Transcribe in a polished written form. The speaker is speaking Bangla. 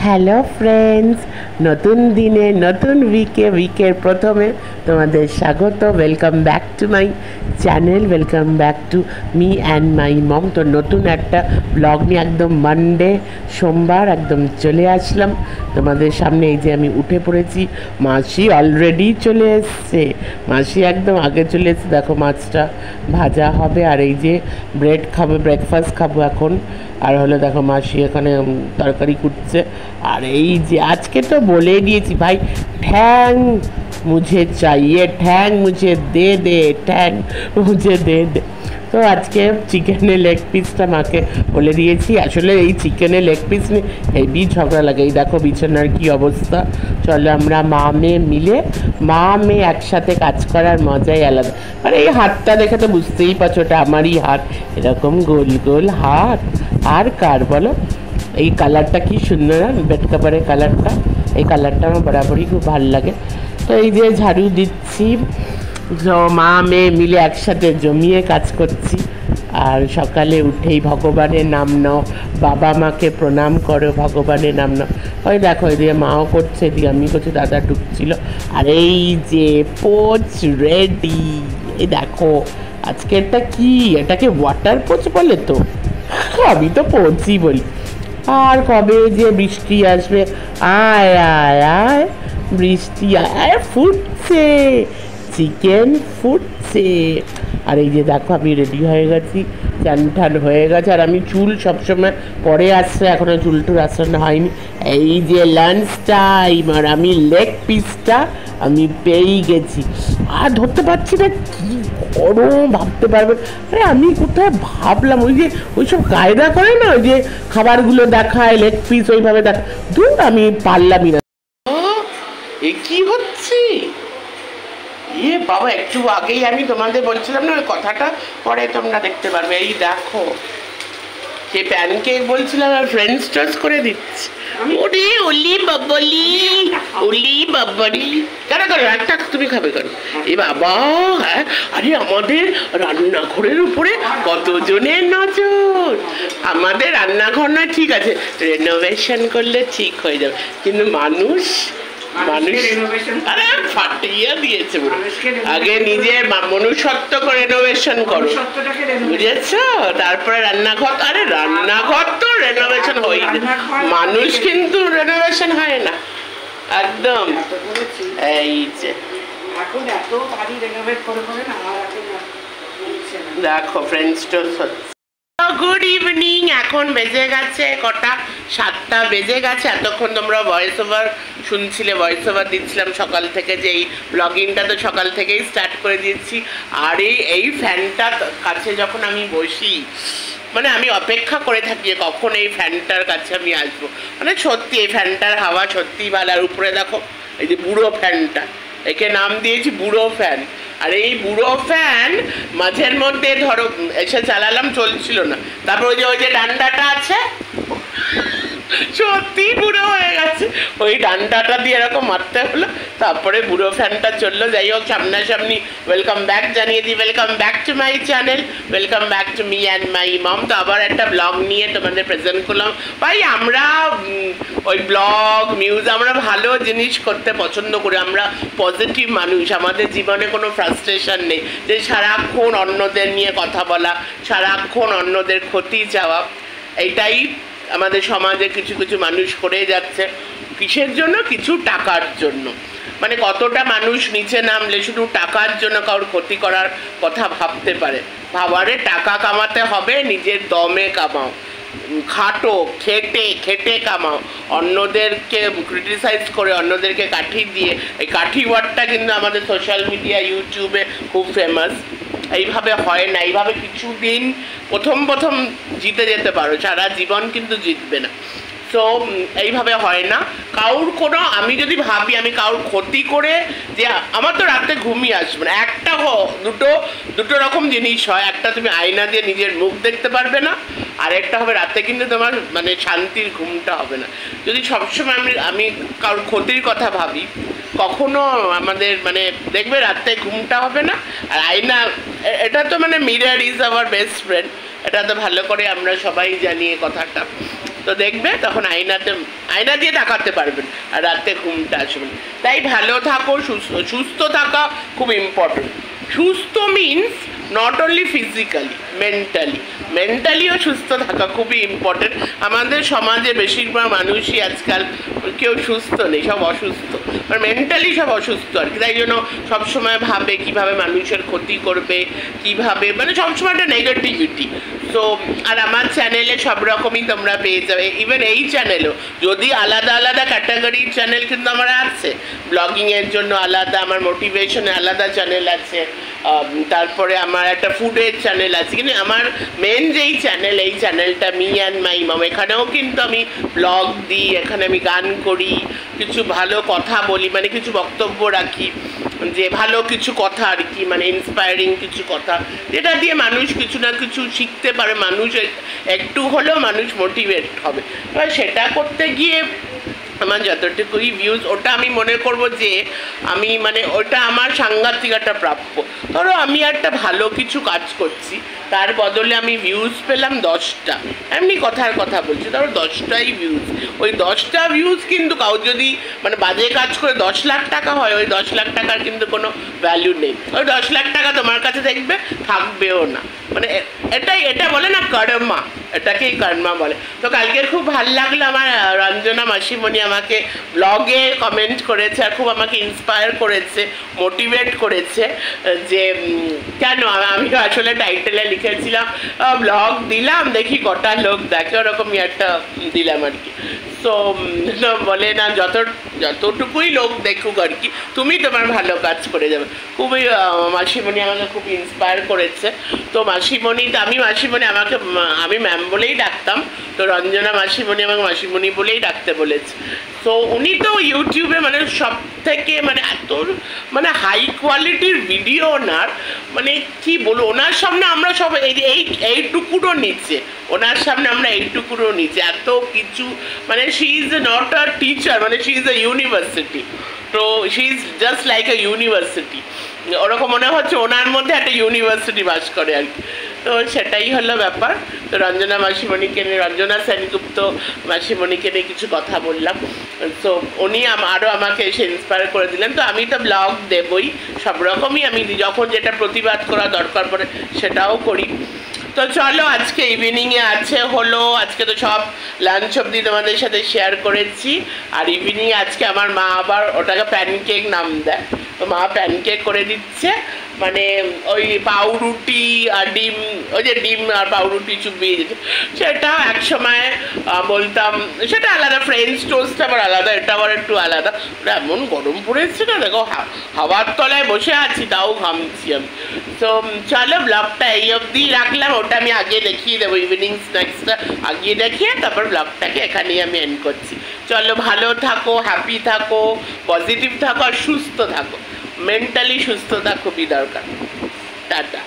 হ্যালো ফ্রেন্ডস, নতুন দিনে নতুন উইকের প্রথমে তোমাদের স্বাগত। Welcome back to my channel, welcome back to me and my mom. তো নতুন একটা ব্লগ নিয়ে একদম মানডে সোমবার একদম চলে আসলাম তোমাদের সামনে। এই যে আমি উঠে পড়েছি, মাসি অলরেডি চলে এসছে, মাসি একদম আগে চলে এসছে। দেখো মাছটা ভাজা হবে, আর এই যে ব্রেড খাবো, ব্রেকফাস্ট খাবো এখন। আর হলো দেখো মাসি এখানে তরকারি কুটছে। আর এই যে আজকে তো বলে দিয়েছি ভাই, ঠ্যাং মুঝে চাইয়ে, ঠ্যাং মুঝে দে দে, ঠ্যাং মুঝে দে দে। তো আজকে চিকেনের লেগ পিসটা মাকে বলে দিয়েছি। আসলে এই চিকেনের লেগ পিস নিয়ে হেভি ঝগড়া লাগে। এই দেখো বিছানার কি অবস্থা। চলো আমরা মা মেয়ে একসাথে কাজ করার মজাই আলাদা। মানে এই হাতটা দেখে তো বুঝতেই পারছো ওটা আমারই হাত, এরকম গোল গোল হাত। আর কার বলো? এই কালারটা কি সুন্দর না, বেড কাভারের কালারটা, এই কালারটা আমার বরাবরই খুব ভালো লাগে। তো এই যে ঝাড়ু দিচ্ছি, মা মেয়ে মিলে একসাথে জমিয়ে কাজ করছি। আর সকালে উঠেই ভগবানের নাম নাও, বাবা মাকে প্রণাম করো, ভগবানের নাম নাও। ওই দেখো এদিকে মাও করছে, এদিকে আমি করছি, দাদা ঢুকছিল। আর এই যে পোচ রেডি। এই দেখো আজকেরটা কি, এটাকে ওয়াটার পোচ বলে তো, আমি তো পোচই বলি। আর কবে যে বৃষ্টি আসবে, আয় আয় আয় বৃষ্টি আয়, ফুটছে চিকেন ফুটছে। আর এই যে দেখো আমি রেডি হয়ে গেছি, চান ঠান হয়ে গেছে। আর আমি চুল সবসময় পরে আসছে, এখনও চুল টুল আসানো হয়নি। এই যে লাঞ্চ টাইম, আর আমি লেগ পিসটা আমি পেয়েই গেছি। আর ধরতে পারছি না কি গরম, ভাবতে পারবেন। আরে আমি কোথায় ভাবলাম, ওই যে ওইসব কায়দা করে না, ওই যে খাবারগুলো দেখায় লেগ পিস ওইভাবে দেখা, দূর আমি পারলামই না। এ কি হচ্ছে? ইয়ে বাবা, একটু আগেই আমি তোমাদের বলছিলাম না ওই কথাটা, পরে তোমরা দেখতে পারবে। এই দেখো সে প্যানকেক বলছিলাম আর ফ্রেঞ্চ টোস্ট করে দিচ্ছি। ওরে ওলি বাবলি, ওলি বাবলি। কেন করো একটা, তুমি খাবে কেন? এ বাবা, হ্যাঁ। আরে আমাদের রান্নাঘরের উপরে কতজনের নজর। আমাদের রান্নাঘর নয় ঠিক আছে, রেনোভেশন করলে ঠিক হয়ে যাবে, কিন্তু মানুষ আরে ফাটিয়ে দিয়েছে। আগে নিজে মনুষ্যত্বকে রেনোভেশন করো, বুঝেছ? তারপরে রান্নাঘর। আরে রান্নাঘর তো রেনোভেশন হয়, মানুষ কিন্তু রেনোভেশন হয় না একদম। এই যে দেখো ফ্রেন্ডস টোস্ট। গুড ইভিনিং, এখন বেজে গেছে কটা, 7টা বেজে গেছে। এতক্ষণ তোমরা ভয়েস ওভার শুনছিলে, ভয়েস ওভার দিচ্ছিলাম সকাল থেকে, যে এই ব্লগিংটা তো সকাল থেকেই স্টার্ট করে দিয়েছি। আর এই ফ্যানটা কাছে যখন আমি বসি, মানে আমি অপেক্ষা করে থাকি যে কখন এই ফ্যানটার কাছে আমি আসবো। মানে সত্যি এই ফ্যানটার হাওয়া সত্যিই ভালো। আর উপরে দেখো এই যে বুড়ো ফ্যানটা, একে নাম দিয়েছি বুড়ো ফ্যান। আর এই বুড়ো ফ্যান মাঝের মধ্যে ধরো এসে চালালাম, চলছিল না, তারপর ওই যে ডান্ডাটা আছে, সত্যি বুড়ো হয়ে গেছে, ওই ডান্ডাটা দিয়ে এরকম মারতে হলো, তারপরে বুড়ো ফ্যানটা চললো। যাই হোক, সামনাসামনি ওয়েলকাম ব্যাক জানিয়ে দিই, welcome back to my channel, welcome back to me and my mom. তো আবার একটা ব্লগ নিয়ে তোমাদের প্রেজেন্ট করলাম। ভাই আমরা ওই ব্লগ নিউজ, আমরা ভালো জিনিস করতে পছন্দ করি, আমরা পজিটিভ মানুষ, আমাদের জীবনে কোনো ফ্রাস্ট্রেশন নেই যে সারাক্ষণ অন্যদের নিয়ে কথা বলা, সারাক্ষণ অন্যদের ক্ষতি চাওয়া। এইটাই আমাদের সমাজে কিছু কিছু মানুষ করে যাচ্ছে। কিসের জন্য? কিছু টাকার জন্য। মানে কতটা মানুষ নিচে নামলে শুধু টাকার জন্য কারোর ক্ষতি করার কথা ভাবতে পারে। ভাবারে টাকা কামাতে হবে, নিজের দমে কামাও, খাটো, খেটে কামাও। অন্যদেরকে ক্রিটিসাইজ করে, অন্যদেরকে কাঠি দিয়ে, এই কাঠি ওয়ার্ডটা কিন্তু আমাদের সোশ্যাল মিডিয়া ইউটিউবে খুব ফেমাস। এইভাবে হয় না, এইভাবে কিছুদিন প্রথম জিতে যেতে পারো, সারা জীবন কিন্তু জিতবে না। সো এইভাবে হয় না কারুর কোনো, আমি যদি ভাবি আমি কারুর ক্ষতি করে, যে আমার তো রাতে ঘুমিয়ে আসবে না, একটা দুটো রকম জিনিস হয়। একটা, তুমি আয়না দিয়ে নিজের মুখ দেখতে পারবে না, আর একটা হবে রাতে কিন্তু তোমার মানে শান্তির ঘুমটা হবে না। যদি সবসময় আমি কারোর ক্ষতির কথা ভাবি, কখনো আমাদের মানে দেখবে রাতে ঘুমটা হবে না। আর আয়না, এটা তো মানে mirror is our best friend, এটা তো ভালো করে আমরা সবাই জানি এই কথাটা। তো দেখবে তখন আয়না দিয়ে তাকাতে পারবেন আর রাতে ঘুমটা আসবে না। তাই ভালো থাকো, সুস্থ থাকা খুব ইম্পর্টেন্ট। সুস্থ মিনস নট অনলি ফিজিক্যালি, মেন্টালিও সুস্থ থাকা খুবই ইম্পর্টেন্ট। আমাদের সমাজে বেশিরভাগ মানুষই আজকাল কেউ সুস্থ নেই, সব অসুস্থ, মানে মেন্টালি সব অসুস্থ আর কি। তাই জন্য সবসময় ভাবে কীভাবে মানুষের ক্ষতি করবে, কীভাবে, মানে সবসময় একটা নেগেটিভিটি। সো আর আমার চ্যানেলে সব রকমই তোমরা পেয়ে যাবে, ইভেন এই চ্যানেলও, যদি আলাদা আলাদা ক্যাটাগরির চ্যানেল কিন্তু আমার আছে, ব্লগিংয়ের জন্য আলাদা, আমার মোটিভেশনে আলাদা চ্যানেল আছে, তারপরে আমার একটা ফুডের চ্যানেল আছে, কিন্তু আমার মেন যেই চ্যানেল, এই চ্যানেলটা মি অ্যান্ড মাই মম, এখানেও কিন্তু আমি ব্লগ দিই, এখানে আমি গান করি, কিছু ভালো কথা বলি, মানে কিছু বক্তব্য রাখি, যে ভালো কিছু কথা আর কি, মানে ইন্সপায়ারিং কিছু কথা, যেটা দিয়ে মানুষ কিছু না কিছু শিখতে পারে, মানুষ একটু হলেও মানুষ মোটিভেট হবে। এবার সেটা করতে গিয়ে আমার যতটুকুই ভিউজ, ওটা আমি মনে করব যে আমি, মানে ওটা আমার সাংঘাতিক একটা প্রাপ্য। ধরো আমি একটা ভালো কিছু কাজ করছি, তার বদলে আমি ভিউজ পেলাম 10টা, এমনি কথার কথা বলছি, ধরো 10টাই ভিউজ, ওই 10টা ভিউজ কিন্তু কাউ যদি মানে বাজে কাজ করে 10 লাখ টাকা হয়, ওই 10 লাখ টাকার কিন্তু কোনো ভ্যালু নেই, ওই 10 লাখ টাকা তোমার কাছে দেখবে থাকবেও না, মানে এটা বলে না কর্মা, এটাকেই কর্মা বলে। তো কালকে খুব ভালো লাগলো, আমার রঞ্জনা মাসিমণি আমাকে ব্লগে কমেন্ট করেছে আর খুব আমাকে ইন্সপায়ার করেছে, মোটিভেট করেছে, যে কেন আমি আসলে টাইটেলে লিখেছিলাম ব্লগ দিলাম দেখি কটা লোক দেখে, ওরকমই একটা দিলাম আর কি। তো বলে না যতটুকুই লোক দেখুক আর কি, তুমি তোমার ভালো কাজ করে যাবে। খুবই মাসিমণি আমাকে খুব ইন্সপায়ার করেছে। তো মাসিমণি, আমি আমি ম্যাম বলেই ডাকতাম, তো রঞ্জনা মাসিমণি আমাকে মাসিমণি বলেই ডাকতে বলেছে। তো উনি তো ইউটিউবে মানে সব থেকে মানে এত মানে হাই কোয়ালিটির ভিডিও ওনার, মানে কি বলবো, ওনার সামনে আমরা সব এইটুকুরও নিচে, ওনার সামনে আমরা এইটুকুরও নিচে, এত কিছু, মানে she is not a teacher, মানে শি ইজ আ ইউনিভার্সিটি। তো she is just like a university, ওরকম মনে হচ্ছে ওনার মধ্যে একটা ইউনিভার্সিটি বাস করে আর কি। তো সেটাই হলো ব্যাপার। তো রঞ্জনা মাসিমণিকে নিয়ে, রঞ্জনা সেনগুপ্ত মাসিমণিকে নিয়ে কিছু কথা বললাম। তো উনি আরও আমাকে এসে ইন্সপায়ার করে দিলেন। তো আমি তো ব্লগ দেবই, সব রকমই আমি যখন যেটা প্রতিবাদ করা দরকার পড়ে সেটাও করি। তো চলো, আজকে ইভিনিংয়ে হলো, আজকে তো সব লাঞ্চ অবধি তোমাদের সাথে শেয়ার করেছি, আর ইভিনিংয়ে আজকে আমার মা আবার ওটাকে প্যানকেক নাম দেয়, তো মা প্যানকেক করে দিচ্ছে, মানে ওই পাউরুটি আর ডিম, ওই যে ডিম আর পাউরুটি চুবিয়ে যেত, সেটা একসময় বলতাম সেটা আলাদা, ফ্রেঞ্চ টোস্ট আবার আলাদা, এটা আবার একটু আলাদা। এমন গরম পড়েছে না, দেখো হাওয়ার তলায় বসে আছি তাও ঘামছি আমি। তো চলো, ব্লগটা এই অবধি রাখলাম, ওটা আমি আগে দেখিয়ে দেবো, ইভিনিং স্ন্যাক্সটা আগে দেখিয়ে তারপর ব্লগটাকে এখানেই আমি এন্ড করছি। চলো, ভালো থাকো, হ্যাপি থাকো, পজিটিভ থাকো আর সুস্থ থাকো, মেন্টালি সুস্থতা খুবই দরকার। টাটা।